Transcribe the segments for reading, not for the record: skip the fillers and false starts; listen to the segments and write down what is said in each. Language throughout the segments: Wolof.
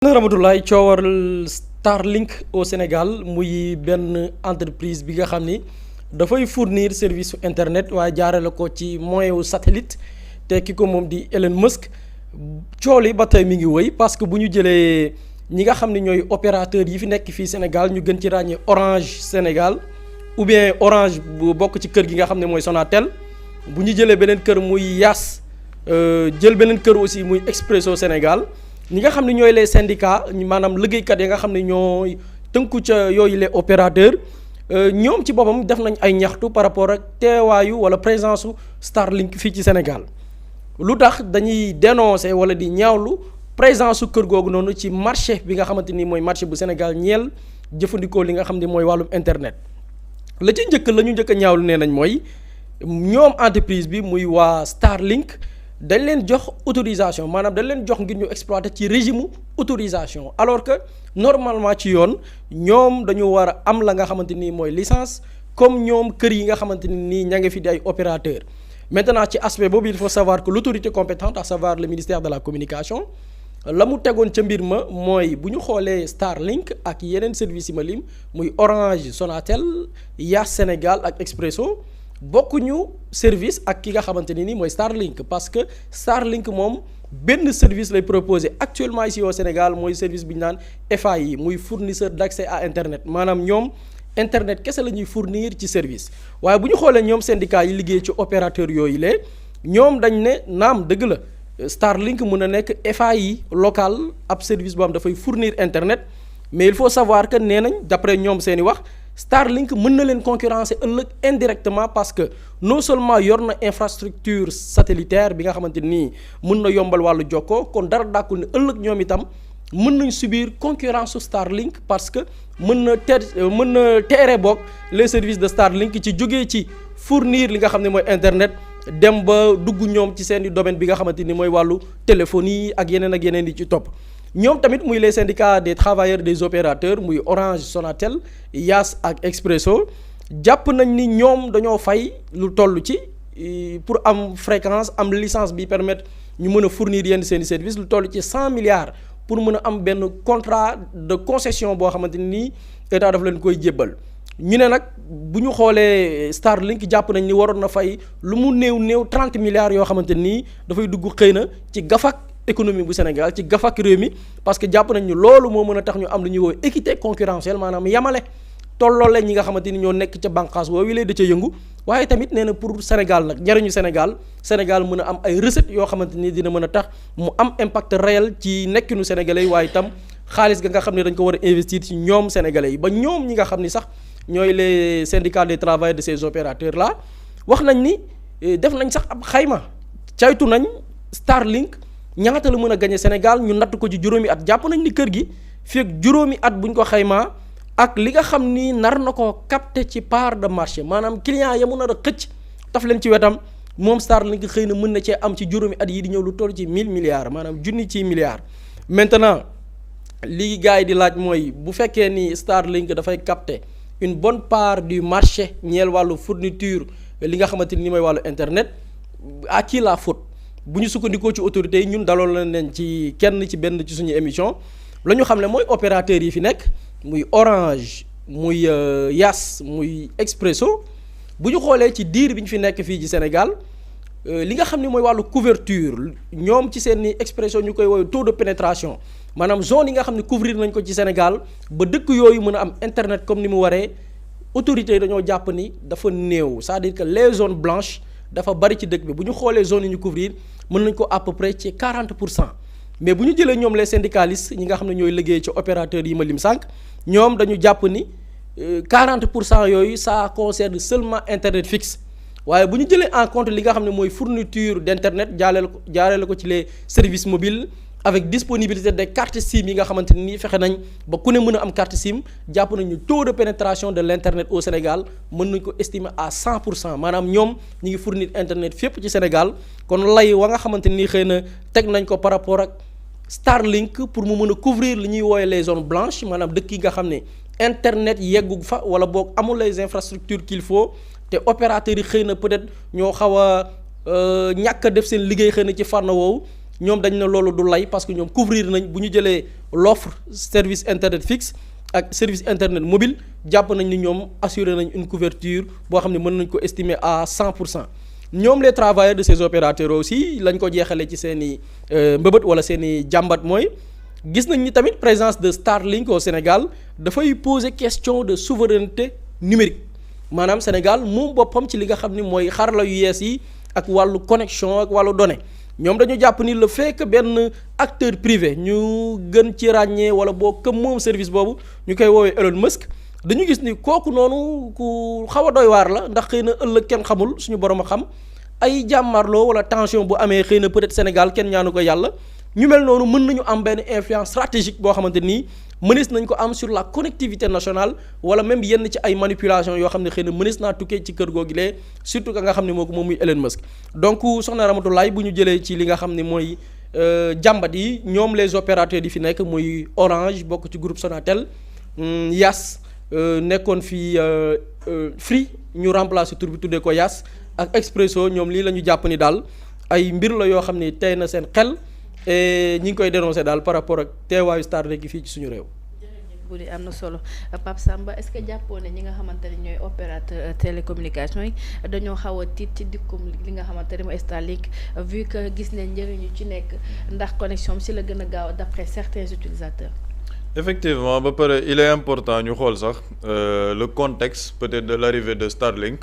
Ramatoulaye coowal Starlink au Sénégal muy benn entreprise bi nga xam ni dafay fournir service internet waaye jaarale ko ci moyen wu satellite te ki ko moom di Elon Musk coow li ba tey mi ngi wëy parce que bu ñu jëlee ñi nga xam ne ñooy opérateurs yi fi nekk fii Sénégal ñu gën ci ràññee Orange Sénégal ou bien Orange bu bokk ci kër gi nga xam ne mooy Sonatel bu ñu jëlee beneen kër muy Yaas jël beneen kër aussi muy Expresso Sénégal. ñi nga xam ne ñooy les syndicats maanaam liggéeykat yi nga xam ne ñooy tënku ca yooyu les opérateurs ñoom ci boppam def nañ ay ñaxtu par rapport ak teewaayu wala présence su Starlink fii ci Sénégal lu tax dañuy dénoncer wala di ñaawlu présence su kër googu noonu ci marché bi nga xamante ni mooy marché bu Sénégal ñeel jëfandikoo li nga xam ne mooy wàllum internet. la ci njëkk la ñu njëkk a ñaawlu nee nañ mooy ñoom entreprise bi muy waa Starlink. dañ leen jox autorisation maanaam dañ leen jox ngir ñu exploiter ci régime autorisation alors que normalement ci yoon ñoom dañu war a am la nga xamante ni mooy licence comme ñoom kër yi nga xamante ni nii ña ngi fi di ay opérateurs maintenant ci aspect boobu il faut savoir que l'autorité compétente à savoir le ministère de la communication la mu tegoon ca mbir ma mooy bu ñu xoolee Starlink ak yeneen services yi ma lim muy Orange Sonatel Yaas Sénégal ak Expresso bokkuñu service ak ki nga xamante ni mooy Starlink parce que Starlink moom benn service lay proposé actuellement ici au Sénégal mooy service bi ñu naan FAI muy fournisseur d'accès à internet maanaam ñoom internet kese la ñuy fournir ci service waaye bu ñu xoolee ñoom syndicats yi liggéey ci opérateur yooyu la ñoom dañ ne naam dëgg la Starlink mën a nekk FAI local ab service boo xam dafay fournir internet mais il faut savoir que nee nañ d'après ñoom seeni wax Starlink mën na leen concurrencer ëllëg indirectement parce que non seulement yor na infrastructure satellitaire bi nga xamante nii mën na yombal wàllu jokkoo kon dara dàkkul ne ëllëg ñoom itam mën nañ subir concurrence su Starlink parce que mën na teere boog les services de Starlink ci jógee ci fournir li nga xam ne mooy internet dem ba dugg ñoom ci seen i domaine bi nga xamante ni mooy wàllu téléphonie ak yeneen yi ci topp. ñoom tamit muy les syndicats des travailleurs des opérateurs muy Orange Sonatel Yaas ak Expresso jàpp nañ ni ñoom dañoo fay lu toll ci pour am fréquence am licence bi permettre ñu mën a fournir yenn seeni service lu toll ci 100 milliards pour mën a am benn contrat de concession boo xamante ni état daf leen koy jébbal ñu ne nag bu ñu xoolee Starlink jàpp nañ ni waroon na fay lu mu néew 30 milliards yoo xamante nii dafay dugg xëy na ci gafak économie bu Sénégal ci gafak réew mi parce que jàpp nañ ni loolu moo mën a tax ñu am lu ñuy woowe équité concurrentielle maanaam yamale tolloole ñi nga xamante ni ñoo nekk ca bànqaas woowu lay da ca yëngu waaye tamit nee na pour Sénégal nag njariñu Sénégal mën a am ay recettes yoo xamante ni dina mën a tax mu am impact réel ci nekkinu sénégalais yi waaye itam xaalis ga nga xam ne dañ ko war a investir ci ñoom sénégalais yi ba ñoom ñi nga xam ni sax ñooy les syndicats des travailleurs de ces opérateurs là wax nañ ni def nañ sax ab xayma caytu nañ Starlink ñaata la mën a gagné Sénégal ñu natt ko ci juróomi at jàpp nañ ni kër gi fii ak juróomi at buñ ko xaymaa ak li nga xam ni nar na ko capter ci part de marché maanaam client ya mu nar a xëcc taf leen ci wetam moom Starlink xëy na mën na cee am ci juróomi at yi di ñëw lu toll ci 1000 milliards maanaam junni ci milliards. maintenant li gars yi di laaj mooy bu fekkee ni Starlink dafay capter une bonne part du marché ñeel wàllu fourniture li nga xamante ni mooy wàllu internet à qui la faute. bu ñu sukkandikoo ci autorités yi ñun daloon la leen ci kenn ci benn ci suñu émission la ñu xam ne mooy opérateurs yi fi nekk muy Orange muy Yaas muy Expresso bu ñu xoolee ci diir bi ñu fi nekk fii ci Sénégal li nga xam ne mooy wàllu couverture ñoom ci seen i Expresso ñu koy woowee taux de pénétration maanaam zone yi nga xam ne couvrir nañ ko ci Sénégal ba dëkk yooyu mën a am internet comme ni mu waree autorités yi dañoo jàpp ni dafa néew c'est-à-dire que les zones blanches dafa bari ci dëkk bi bu ñu xoolee zone yi ñu couvrir mën nañ ko à peu près ci 40% mais bu ñu jëlee ñoom les syndicalistes ñi nga xam ne ñooy liggéey ci opérateurs yi ma lim sànq ñoom dañu jàpp ni 40% yooyu ça concerne seulement internet fixe waaye bu ñu jëlee en compte li nga xam ne mooy fourniture d'internet jaarale ko ci les services mobiles avec disponibilité des cartes SIM yi nga xamante ni fexe nañ ba ku ne mën a am carte SIM jàpp nañu taux de pénétration de l'internet au Sénégal mën nañ ko estimer à 100% maanaam ñoom ñi ngi fournir internet fépp ci Sénégal kon lay wa nga xamante ni xëy na teg nañ ko par rapport ak Starlink pour mu mën a couvrir li ñuy woowe les zones blanches maanaam dëkk yi nga xam ne internet yeggu fa wala boog amul les infrastructures qu'il faut te opérateurs yi xëy na peut-être ñoo xaw a ñàkk a def seen liggéey xëy na ci fànn woowu ñoom dañ ne loolu du lay parce que ñoom couvrir nañ bu ñu jëlee l'offre service internet fixe ak service internet mobile jàpp nañ ni ñoom assurer nañ une couverture boo xam ne mën nañ ko estimer à 100%. ñoom les travailleurs de ces opérateurs aussi lañ ko jeexalee ci seen i mbëbët wala seen i jàmbat mooy gis nañ ni tamit présence de Starlink au Sénégal dafay poser question de souveraineté numérique maanaam Sénégal moom boppam ci li nga xam ni mooy xarala yu yees yi ak wàllu connexion ak wàllu données ñoom dañu jàpp ni le fait que benn acteur privé ñu gën ci ràññee wala boo këm moom service boobu ñu koy woowee Elon Musk dañu gis ni kooku noonu ku xaw a doy waar la ndax xëy na ëllëg kenn xamul suñu borom a xam ay jàmmarloo wala tension bu amee xëy na peut-être Sénégal kenn ñaanu ko yàlla ñu mel noonu mën nañu am benn influence stratégique boo xamante nii mënees nañ ko am sur la connectivité nationale wala même yenn ci ay manipulation yoo xam ne xëy na mënees naa tukkee ci kër googu lee surtout que nga xam ne moo ko moom muy Elon Musk donc soxna Ramatoulaye bu ñu jëlee ci li nga xam ne mooy jàmbat yi ñoom les opérateurs yi fi nekk muy Orange bokk ci groupe Sonatel Yas nekkoon fii Free ñu remplacer tur bi tuddee ko Yas ak Expresso ñoom lii la ñu jàpp ni daal ay mbir la yoo xam ni tey na seen xel et ñi ngi koy dénoncer daal par rapport ak teewaayu Starlink fii ci suñu réew. bu dee am na solo Pape Samba est-ce que jàppoo ne ñi nga xamante ne ñooy opérateur télécommunication yi dañoo xaw a tiit ci dikkum li nga xamante ne mooy Starlink vu que gis nañ njëriñu ci nekk ndax connexion bi si la gën a gaaw d'après certains utilisateurs. Effectivement ba pare il est important ñu xool sax le contexte peut-être de l'arrivée de Starlink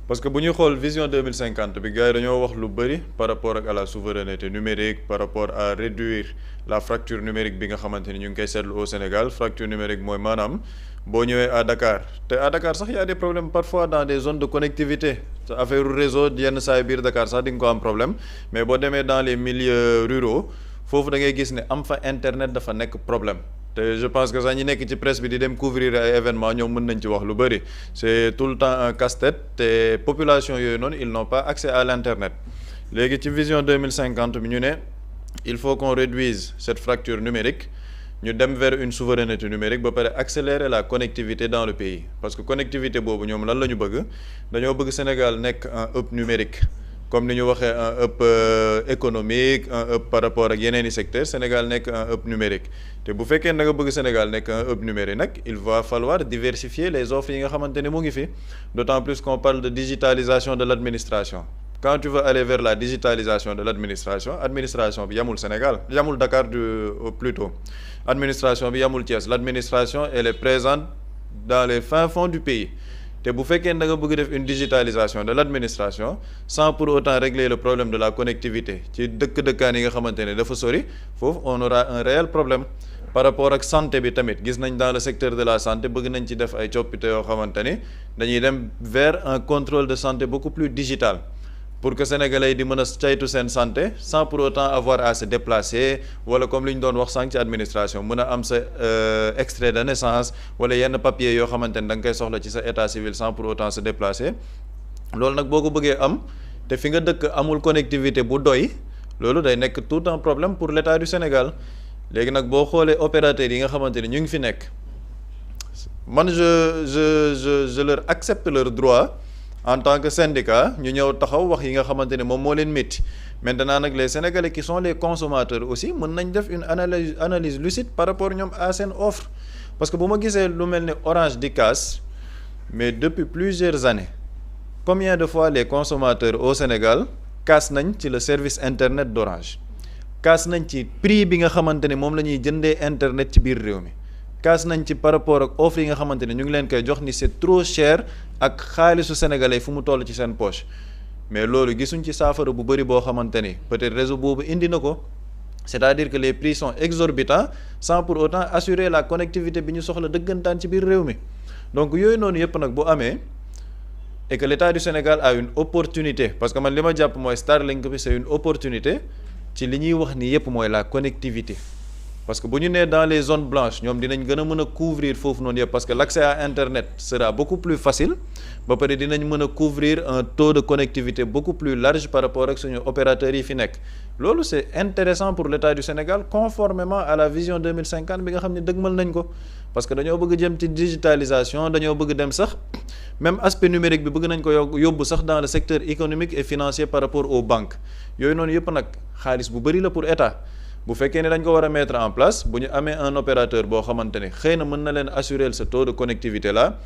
parce que bu ñuy xool vision 2050 bi gars yi dañoo wax lu bëri par rapport ak à la souveraineté numérique par rapport à réduire la fracture numérique bi nga xamante ni ñu ngi koy seetlu au Sénégal fracture numérique mooy maanaam boo ñëwee à Dakar te à Dakar sax y a des problèmes parfois dans des zones de connectivité te affaire réseau yenn saa biir Dakar sax di nga ko am problème mais boo demee dans les milieux ruraux foofu da ngay gis ne am fa internet dafa nekk problème. te je pense que sax ñi nekk ci presse bi di dem couvrir ay événements ñoom mën nañ ci wax lu bëri c'est tout le temps un casse-tête te population yooyu noonu ils n'ont pas accès à l'internet léegi ci vision 2050 bi ñu ne il faut qu'on réduise cette fracture numérique ñu dem vers une souveraineté numérique ba pare accélérer la connectivité dans le pays parce que connectivité boobu ñoom lan la ñu bëgg dañoo bëgg Sénégal nekk un hub numérique comme ni ñu waxee un hub économique un hub par rapport ak yeneen i secteurs Sénégal nekk un hub numérique te bu fekkee da nga bëgg Sénégal nekk un hub numérique nag il va falloir diversifier les offres yi nga xamante ne mu ngi fi d'autant plus qu'on parle de digitalisation de l'administration quand tu veux aller vers la digitalisation de administration bi yamul Sénégal yamul Dakar plutôt administration bi yamul Thiès l'administration elle est présente dans les fins fonds du pays te bu fekkee da nga bëgg def une digitalisation de l'administration sans pour autant régler le problème de la connectivité ci dëkk-dëkkaan yi nga xamante ne dafa sori foofu on aura un réel problème par rapport ak santé bi tamit gis nañ dans le secteur de la santé bëgg nañ ci def ay coppite yoo xamante ni dañuy dem vers un contrôle de santé beaucoup plus digital pour que sénégalais yi di mën a caytu seen santé sans pour autant avoir à se déplacer wala comme li ñu doon wax sànq ci administration mën a am sa extrait de naissance wala yenn papier yoo xamante ne da nga koy soxla ci sa état civil sans pour autant se déplacer loolu nag boo ko bëggee am te fi nga dëkk amul connectivité bu doy loolu day nekk tout un problème pour l'État du Sénégal léegi nag boo xoolee opérateurs yi nga xamante ne ñu ngi fi nekk man je leur accepte leur droit en tant que syndicat ñu ñëw taxaw wax yi nga xamante ne moom moo leen métti maintenant nag les Sénégalais qui sont les consommateurs aussi mën nañ def une analyse lucide par rapport ñoom à seen offre parce que bu ma gisee lu mel ni Orange di casse mais depuis plusieurs années combien de fois les consommateurs au Sénégal casse nañ ci le service internet d'Orange casse nañ ci prix bi nga xamante ne moom la ñuy jëndee internet ci biir réew mi kaas nañ ci par rapport ak offre yi nga xamante ne ñu ngi leen koy jox ni c'est trop cher ak xaalisu sénégalais fu mu toll ci seen poche mais loolu gisuñ ci saafara bu bëri boo xamante ni peut-être réseau boobu indi na ko c'est-à-dire que les prix sont exorbitants sans pour autant assurer la connectivité bi ñu soxla dëggantaan ci biir réew mi donc yooyu noonu yëpp nag bu amee et que l'État du Sénégal a une opportunité parce que man li ma jàpp mooy Starlink bi c'est une opportunité ci li ñuy wax ni yëpp mooy la connectivité parce que bu ñu nee dans les zones blanches ñoom dinañ gën a mën a couvrir foofu noonu yëpp parce que l'accès à internet sera beaucoup plus facile ba pare dinañ mën a couvrir un taux de connectivité beaucoup plus large par rapport ak suñu opérateurs yi fi nekk loolu c'est intéressant pour l'État du Sénégal conformément à la vision 2050 bi nga xam ne dëgmal nañ ko parce que dañoo bëgg jëm ci digitalisation dañoo bëgg dem sax même aspect numérique bi bëgg nañ ko yóbbu sax dans le secteur économique et financier par rapport aux banques yooyu noonu yëpp nag xaalis bu bëri la pour État bu fekkee ne dañ ko war a mettre en place bu ñu amee un opérateur boo xamante ne xëy na mën na leen assurer ce taux de connectivité là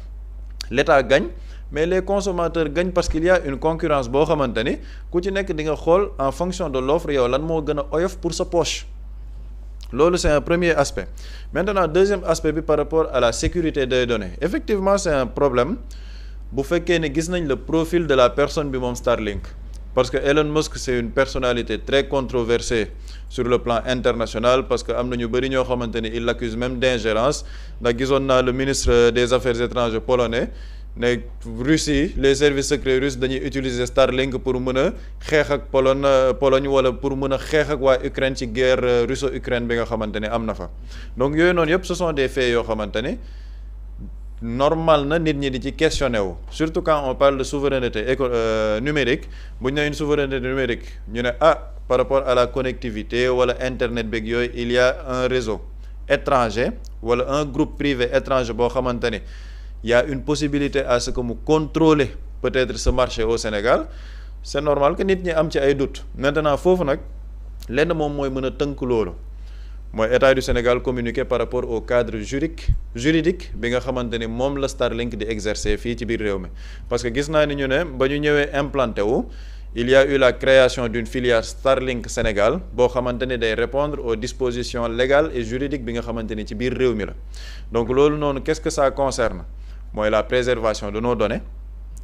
l'État gagne mais les consommateurs gagnent parce qu'il y a une concurrence boo xamante ni ku ci nekk di nga xool en fonction de l'offre yow lan moo gën a oyof pour sa poche loolu c'est un premier aspect maintenant deuxième aspect bi par rapport à la sécurité des données effectivement c'est un problème bu fekkee ne gis nañ le profil de la personne bi moom Starlink parce que Elon Musk c'est une personnalité très controversée sur le plan international parce que am na ñu bëri ñoo xamante ni il l'accuse même d'ingérence ndax gisoon naa le ministre des affaires étrangères polonais ne Russie les services secrets russes dañuy utiliser Starlink pour mën a xeex ak Pologne wala pour mën a xeex ak waa Ukraine ci guerre russo-ukraine bi nga xamante ne am na fa donc yooyu noonu yëpp ce sont des faits yoo xamante ne normal na nit ñi di ci questionner wu surtout quand on parle de souveraineté numérique bu ñu ne une souveraineté numérique ñu ne par rapport à la connectivité wala internet beeg yooyu il y a un réseau étranger wala un groupe privé étranger boo xamante ne il y a une possibilité à ce que mu contrôler peut-être ce marché au Sénégal c'est normal que nit ñi am ci ay doutes maintenant foofu nag lenn moom mooy mën a tënk loolu mooy État du Sénégal communiqué par rapport au cadre juridique bi nga xamante ni moom la Starlink di exercer fii ci biir réew mi parce que gis naa ni ñu ne ba ñu ñëwee implanté wu il y a eu la création d'une filiale Starlink Sénégal boo xamante ni day répondre aux dispositions légales et juridiques bi nga xamante ni ci biir réew mi la donc loolu noonu qu'est-ce que ça concerne mooy la préservation de nos données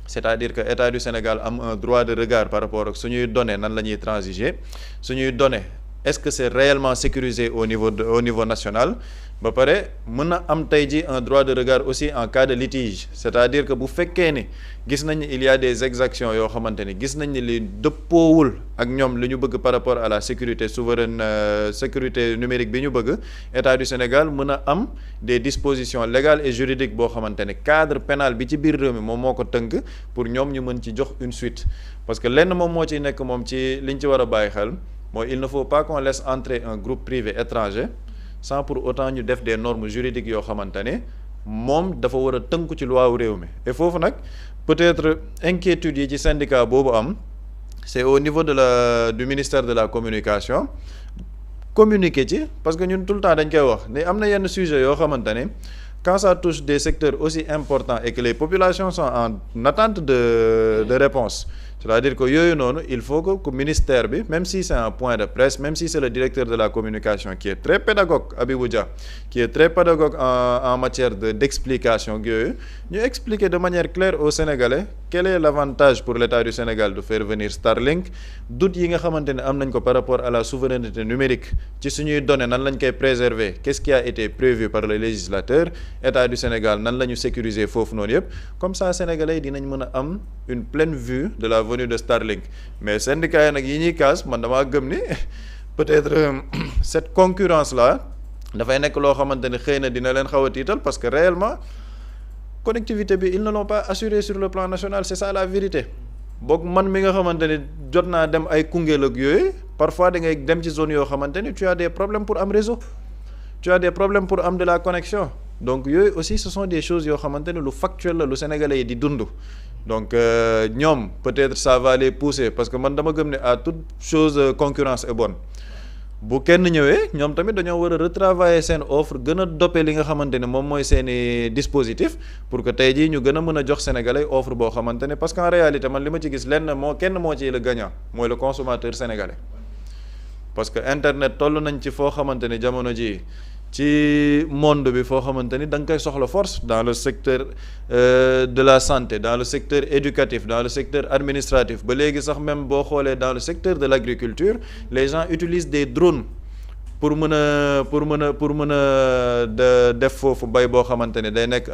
c'est-à-dire que État du Sénégal am un droit de regard par rapport ak suñuy données nan la ñuy transiger suñuy données est-ce que c'est réellement sécurisé au niveau national ba pare mën na am tey ji un droit de regard aussi en cas de litige c'est-à-dire que bu fekkee ni gis nañ il y a des exactions yoo xamante ni gis nañ ni li dëppoowul ak ñoom li ñu bëgg par rapport à la sécurité souveraine sécurité numérique bi ñu bëgg État du Sénégal mën a am des dispositions légales et juridiques boo xamante ne cadre pénal bi ci biir réew mi moom moo ko tënk pour ñoom ñu mën ci jox une suite parce que lenn moom moo ciy nekk moom ci liñ ci war a bàyyi xel mooy il ne faut pas qu'on laisse entrer un groupe privé étranger sans pour autant ñu def des normes juridiques yoo xamante ne moom dafa war a tënku ci loi wu réew mi et foofu nag peut-être inquiétude yi ci syndicat boobu am c'est au niveau du ministère de la communication communiquer ci parce que ñun tout le temps dañ koy wax ne am na yenn sujet yoo xamante ne quand ça touche des secteurs aussi importants et que les populations sont en attente de réponse c'est-à-dire que yooyu noonu il faut que ministère bi même si c'est un point de presse même si c'est le directeur de la communication qui est très pédagogue Abibou Dia qui est très pédagogue en matière d'explication yooyu ñu expliquer de manière claire aux Sénégalais quel est l'avantage pour l'État du Sénégal de faire venir Starlink doute yi nga xamante ne am nañ ko par rapport à la souveraineté numérique ci suñuy données nan lañ koy préserver qu'est-ce qui a été prévu par le législateur État du Sénégal nan la ñu sécuriser foofu noonu yëpp comme ça Sénégalais dinañ mën a am une pleine vue de la venue de Starlink mais syndicats yi nag yi ñuy kaas man damaa gëm ni peut-être cette concurrence là dafay nekk loo xamante ne xëy na dina leen xaw a tiital parce que réellement connectivité bi ils ne l'ont pas assuré sur le plan national c'est ça la vérité boog man mi nga xamante ne jot naa dem ay Koungheul ak yooyu parfois da ngay dem ci zone yoo xamante ni tu as des problèmes pour am réseau tu as des problèmes pour am de la connexion donc yooyu aussi ce sont des choses yoo xamante ne lu factuel la lu Sénégalais yi di dund donc ñoom peut-être ça va les pousser parce que man dama gëm ne à toute chose concurrence est bonne bu kenn ñëwee ñoom tamit dañoo war a retravailler seen offre gën a doper li nga xamante ne moom mooy seeni dispositif pour que tey jii ñu gën a mën a jox Sénégalais offre boo xamante ne parce qu'en réalité man li ma ci gis kenn moo ci le gagnant mooy le consommateur sénégalais parce que internet toll nañ ci foo xamante ne jamono ji ci monde bi foo xamante ni da nga koy soxla force dans le secteur de la santé dans le secteur éducatif dans le secteur administratif ba léegi sax même boo xoolee dans le secteur de l'agriculture les gens utilisent des drones pour mën a def foofu bay boo xamante ne day nekk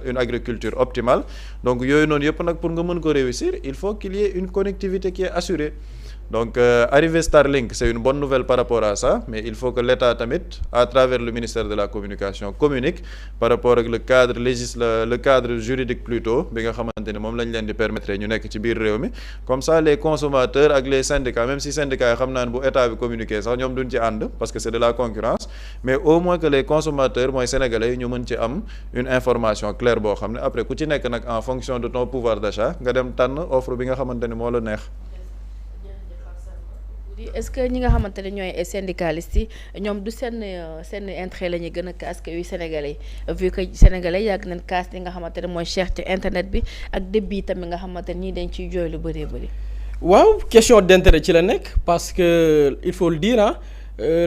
une agriculture optimale donc yooyu noonu yëpp nag pour nga mën ko réussir il faut qu'il y ait une connectivité qui est assurée donc arrivée Starlink c'est une bonne nouvelle par rapport à ça mais il faut que l'État tamit à travers le ministère de la communication communique par rapport ak le cadre juridique plutôt bi nga xamante ni moom lañ leen di permettre ñu nekk ci biir réew mi comme ça les consommateurs ak les syndicats même si syndicats yi xam naa ne bu état bi communiquer sax ñoom duñ ci ànd parce que c'est de la concurrence mais au moins que les consommateurs mooy sénégalais yi ñu mën ci am une information claire boo xam ne après ku ci nekk nag en fonction de ton pouvoir d'achat nga dem tànn offre bi nga xamante ni moo la neex. est-ce que ñi nga xamante ne ñooy syndicalistes yi ñoom du seen intérêt la ñuy gën a kaas que yu sénégalais vu que sénégalais yàgg nañ kaas li nga xamante ne mooy cherté internet bi ak débit tamit nga xamante ne ñii dañ ciy jooy lu bëree bëri. waaw question d'intérêt ci la nekk parce que il faut le dire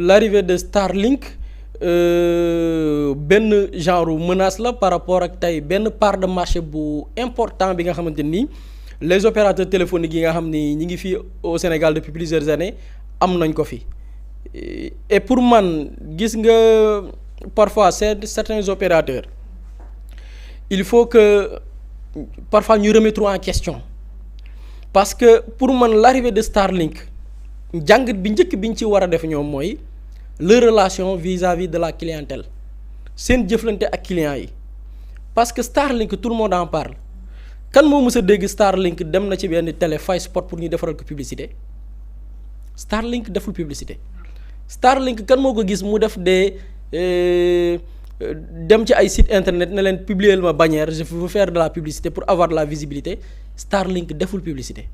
l'arrivée de Starlink benn genre menace la par rapport ak tey benn part de marché bu important bi nga xamante ni. les opérateurs téléphoniques yi nga xam ni ñi ngi fii au Sénégal depuis plusieurs années am nañ ko fi et pour man gis nga parfois certains opérateurs il faut que parfois ñu remettre en question parce que pour man l'arrivée de Starlink jàngat bi njëkk bi ñu ci war a def ñoom mooy leur relation vis-à-vis de la clientèle seen jëflante ak clients yi parce que Starlink tout le monde en parle. kan moo mës a dégg Starlink dem na ci benn télé fay spot pour ñu defaral ko publicité Starlink deful publicité Starlink kan moo ko gis mu def dem ci ay site internet ne leen publier ma bannière je veux faire de la publicité pour avoir de la visibilité Starlink deful publicité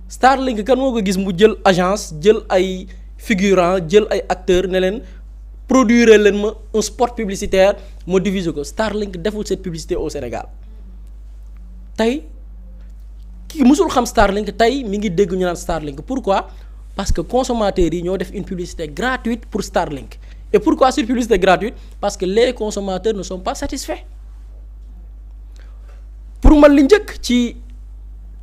Starlink kan moo ko gis mu jël agence jël ay figurants jël ay acteurs ne leen produire leen ma un spot publicitaire ma diffuser ko Starlink deful cette publicité au Sénégal. tey ki mësul xam Starlink tey mi ngi dégg ñu naan Starlink pourquoi parce que consommateurs yi ñoo def une publicité gratuite pour Starlink et pourquoi cette publicité gratuite parce que les consommateurs ne sont pas satisfaits pour man li njëkk ci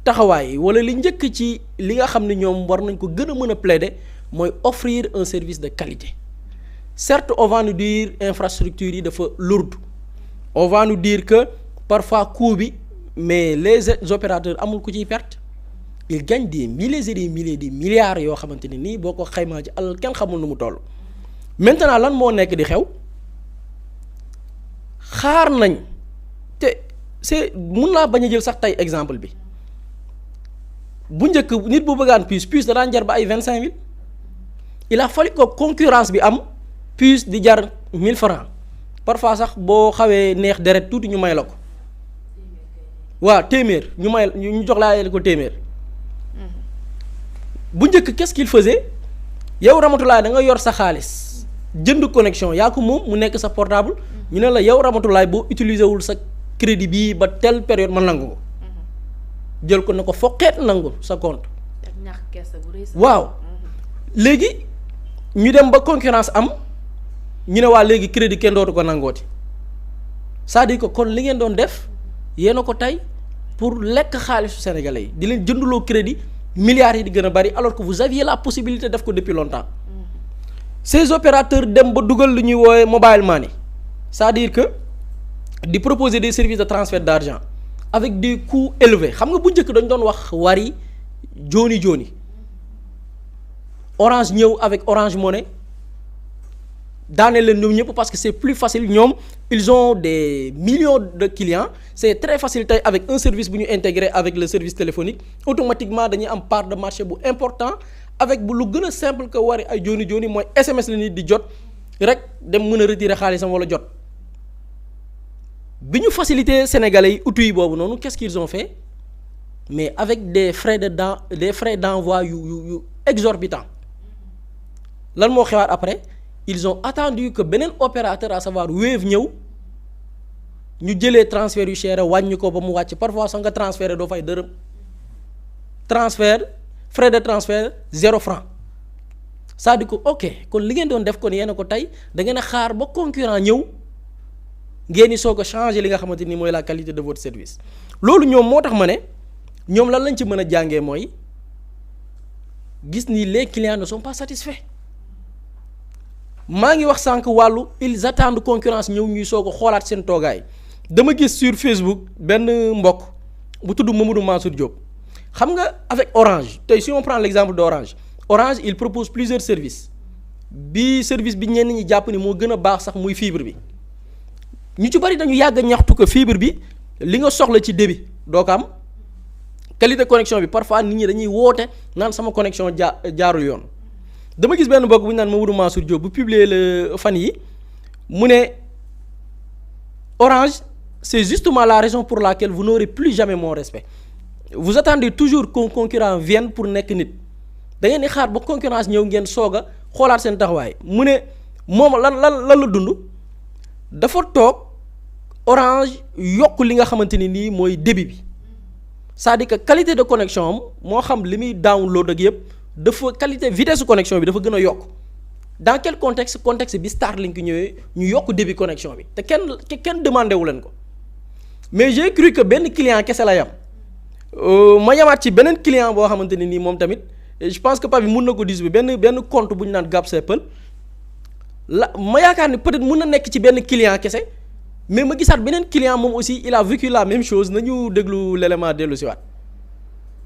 taxawaay wala li njëkk ci li nga xam ne ñoom war nañ ko gën a mën a plaider mooy offrir un service de qualité certes on va nous dire infrastructure yi dafa lourde on va nous dire que parfois coût bi mais les opérateurs amul ku ciy perte ils gagnent des milliers et des milliers de milliards yoo xamante ne nii boo ko xaymaa ci alal kenn xamul nu mu toll maintenant lan moo nekk di xew xaar nañ te c'est mun naa bañ a jël sax tey exemple bi bu njëkk nit bu bëggaan puce da daan jar ba ay 25 000 il a fallu que concurrence bi am puce di jar 1000 francs parfois sax boo xawee neex deret tuuti ñu may la ko. waaw téeméer ñu jox laa ko téeméer bu njëkk qu'est-ce qu'il faisait yow Ramatulaay da nga yor sa xaalis jënd connexion yaa ko moom mu nekk sa portable ñu ne la yow Ramatulaay boo utiliser wul sa crédit bii ba telle période ma nangu ko jël ko ne ko foqeet nangu sa compte waaw léegi ñu dem ba concurrence am ñu ne waa léegi crédit kenn dootu ko nangooti c'est-à-dire que kon li ngeen doon def yéen a ko tey pour lekk xaalisu sénégalais yi di leen jënduloo crédit milliards yi di gën a bari alors que vous aviez la possibilité def ko depuis longtemps ces opérateurs dem ba dugal lu ñuy woowee mobile money c'est-à-dire que di proposer des services de transfert d'argent avec des coûts élevés xam nga bu njëkk dañ doon wax Wari Joni Orange ñëw avec Orange Money daane leen ñoom ñëpp parce que c'est plus facile ñoom ils ont des millions de clients c'est très facile tey avec un service bu ñu intégré avec le service téléphonique automatiquement dañuy am part de marché bu important avec bu lu gën a simple que Wari ay Joni mooy SMS la nit di jot rek dem mën a retirer xaalisam wala jot bi ñu faciliter sénégalais yi outils yi boobu noonu qu'est-ce qu'ils ont fait mais avec des frais d'envoi yu exorbitants lan moo xewaat après ils ont attendu que beneen opérateur à savoir Wave ñëw ñu jëlee transfert yu cher wàññi ko ba mu wàcc parfois sax nga transféré doo fay dërëm transfert frais de transfert 0 franc c'est-à-dire que ok kon li ngeen doon def kon yéen a ko tey da ngeen a xaar ba concurrent ñëw ngeen di soog a changer li nga xamante ni mooy la qualité de votre service loolu ñoom moo tax ma ne ñoom lan lañ ci mën a jàngee mooy gis ni les clients ne sont pas satisfaits maa ngi wax sànq wàllu ils attendent concurrence ñëw ñuy soog a xoolaat seen toogaay dama gis sur Facebook benn mbokk bu tudd Mamadou Mansour Diop xam nga avec Orange tey si on prend l'exemple d'Orange Orange il propose plusieurs services bi service bi ñenn ñi jàpp ni moo gën a baax sax muy fibre bi ñu ci bari dañu yàgg ñaxtu ko fibre bi li nga soxla ci débit doo ko am qualité connexion bi parfois nit ñi dañuy woote naan sama connexion jaarul yoon dama gis benn mbokk bu ñu naan Mamadou Mansour Diop bu publier le fan yi mu ne Orange c'est justement la raison pour laquelle vous n'aurez plus jamais mon respect vous attendez toujours qu'un concurrent vienne pour nekk nit da ngeen di xaar ba concurrence ñëw ngeen soog a xoolaat seen taxawaay mu ne moom lan la dund dafa toog Orange yokk li nga xamante ni nii mooy débit bi c'est-à-dire que qualité de connexion am moo xam li muy download ak yëpp dafa qualité vitesse de connexion bi dafa gën a yokk dans quel contexte bi Starlink ñëwee ñu yokk débit connexion bi te kenn demandé wu leen ko mais j'ai cru que benn client kese la yam ma yamaat ci beneen client boo xamante ne nii moom tamit je pense que Pape bi mun na ko dis bi benn compte bu ñu naan Gap Apple la ma yaakaar ni peut-être mun na nekk ci benn client kese mais ma gisaat beneen client moom aussi il a vécu la même chose nañu déglu l'élément dellu si waat.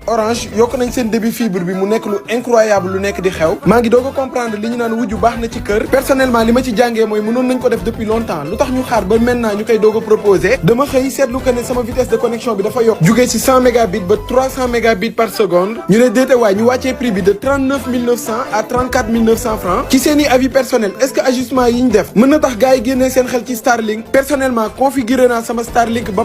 Orange yokk nañ seen débit fibre bi mu nekk lu incroyable lu nekk di xew maa ngi doog a comprendre li ñu naan wujju baax na ci kër personnellement li ma ci jàngee mooy mënoon nañ ko def depuis longtemps lu tax ñu xaar ba maintenant ñu koy doog a proposer dama xëy seetlu que ne sama vitesse de connexion bi dafa yokk jugee ci 100 mégabits ba 300 mégabits par seconde ñu ne déete waay ñu wàccee prix bi de 39 900 à 34 900 francs ci seen i avis personnel est-ce que ajustement yi ñu def mën na tax gars yi génnee seen xel ci Starlink personnellement configuré naa sama Starlink ba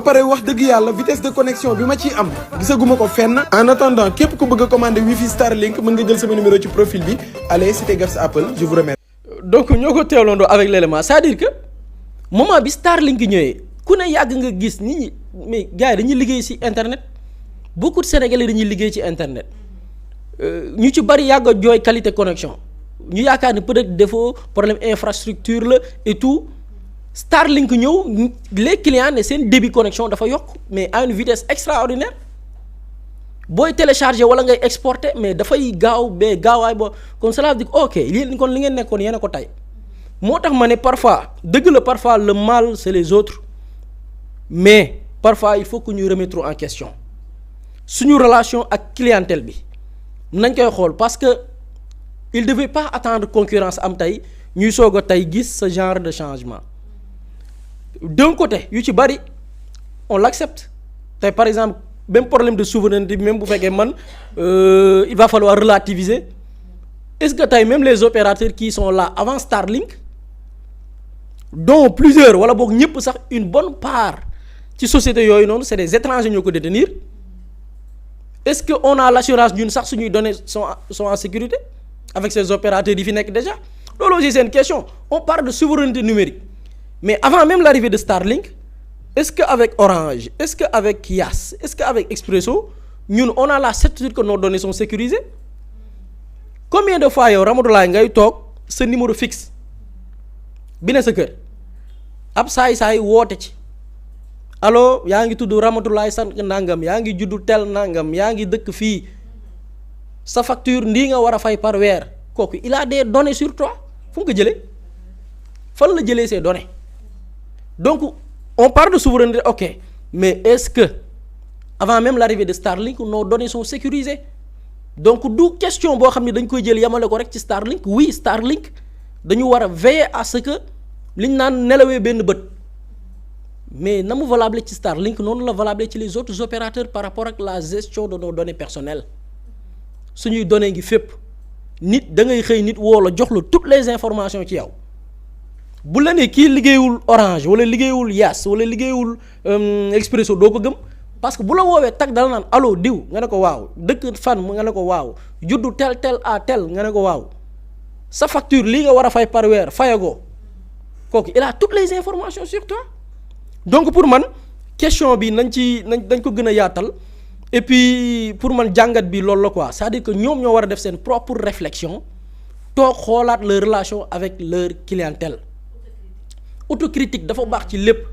pare wax dëgg yàlla vitesse de connexion bi ma ciy am gisaguma ko fenn en attendant képp ku bëgg a commander wifi Starlink mën nga jël sama numéro ci profil bi allez c'était Gap Apple je vous remercie. donc ñoo ko teewlandoo avec l'élément c'est-à-dire que moment bi Starlink ñëwee ku ne yàgg nga gis nit ñi mais gars yi dañuy liggéey ci internet beaucoup de Sénégalais dañuy liggéey ci internet ñu ci bari yàgg a jooy qualité connexion ñu yaakaar ni peut-être défaut problème infrastructure la et tout Starlink ñëw les clients ne seen débit connexion dafa yokk mais à une vitesse extraordinaire. booy télécharger wala ngay exporter mais dafay gaaw ba gaawaay ba kon cela veut dire ok lii kon li ngeen nekkoon yéen a ko tey moo tax ma ne parfois dëgg la parfois le mal c'est les autres mais parfois il faut que ñu remettre en question suñu relation ak clientèle bi nañ koy xool parce que il devait pas attendre concurrence am tey ñuy soog a tey gis ce genre de changement d'un côté yu ci bari on l'accepte tey par exemple. même problème de souveraineté même bu fekkee man il va falloir relativiser est-ce que tey même les opérateurs qui sont là avant Starlink dont plusieurs wala boog ñëpp sax une bonne part ci société yooyu noonu c'est des étrangers ñoo ko détenir est-ce que on a l'assurance ñun sax suñuy données sont en sécurité avec ces opérateurs yi fi nekk déjà loolu aussi c'est une question on parle de souveraineté numérique mais avant même l'arrivée de Starlink est-ce que avec Orange est-ce que avec Yaas est-ce que avec Expresso ñun on a la certitude que nos données sont sécurisées combien de fois yow Ramatoulaye ngay toog sa numéro fixe bi ne sa kër ab saay woote ci allo yaa ngi tudd Ramatoulaye sant nangam yaa ngi juddu tel nangam yaa ngi dëkk fii sa facture ndii nga war a fay par weer kooku il a des données sur toi fu nga ko jëlee fan la jëlee ces données donc on parle de souveraineté ok mais est-ce que avant même l'arrivée de Starlink nos données sont sécurisées donc du question boo xam ne dañ koy jël yamale ko rek ci Starlink oui Starlink dañu war a veiller à ce que liñ naan nelawee benn bët mais na mu valable ci Starlink noonu la valable ci les autres opérateurs par rapport ak la gestion de nos données personnelles suñuy données ngi fépp nit da ngay xëy nit woo la jox la toutes les informations ci yow bu la ne kii liggéeyul Orange wala liggéeyul Yaas wala liggéeyul Expresso doo ko gëm parce que bu la woowee tag dala naan allo diw nga ne ko waaw dëkk fan nga ne ko waaw juddu tel à tel nga ne ko waaw sa facture lii nga war a fay par weer fayagoo kooku il a toutes les informations sur toi donc pour man question bi dañ ko gën a yaatal et puis pour man jàngat bi loolu la quoi c'est-à-dire que ñoom ñoo war a def seen propre réflexion toog xoolaat leur relation avec leur clientèle autocritique dafa baax ci lépp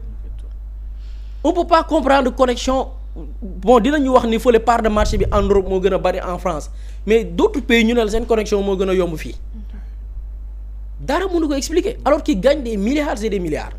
on peut pas comprendre connexion bon dinañu wax ni fële part de marché bi en Europe moo gën a bari en France mais d'autres pays ñu ne la seen connexion moo gën a yomb fii dara mënu ko expliquer alors qu'ils gagnent des milliards et des milliards.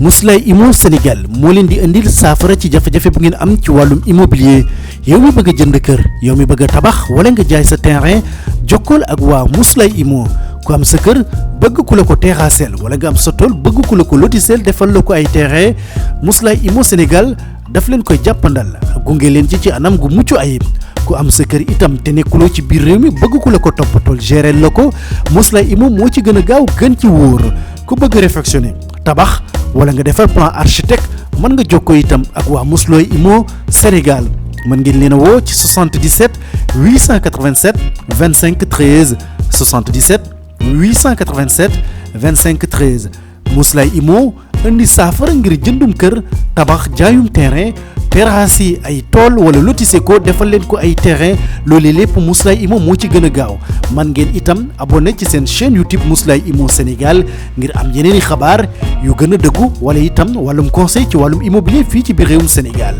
Mously Immo Sénégal moo leen di indil saafara ci jafe-jafe bu ngeen am ci wàllum immobilier yow mi bëgg a jënd kër yow mi bëgg a tabax wala nga jaay sa terrain jokkool ak waa Mously Immo ku am sa kër bëgg ku la ko terrassel wala nga am sa tool bëgg ku la ko lotisel defal la ko ay terrain Mously Immo Sénégal daf leen koy jàppandal gunge leen ci anam gu mucc ayib ku am sa kër itam te nekkuloo ci biir réew mi bëgg ku la ko toppatool gérer la ko Mously Immo moo ci gën a gaaw gën ci wóor ku bëgg réfectionner tabax wala nga defar plan architecte mën nga jokkoo itam ak waa Mously Immo Sénégal mën ngeen leen a woo ci 77 887 25 13 77 887 25 13 Mously Immo indi saafara ngir jëndum kër tabax jaayum terrain terrasse yi ay tool wala lotissé ko defal leen ko ay terrain loolee lépp Mously Immo moo ci gën a gaaw man ngeen itam abonné ci seen chaîne YouTube Mously Immo Sénégal ngir am yeneeni xabaar yu gën a dëggu wala itam wàllum conseil ci wàllum immobilier fii ci biir réewum Sénégal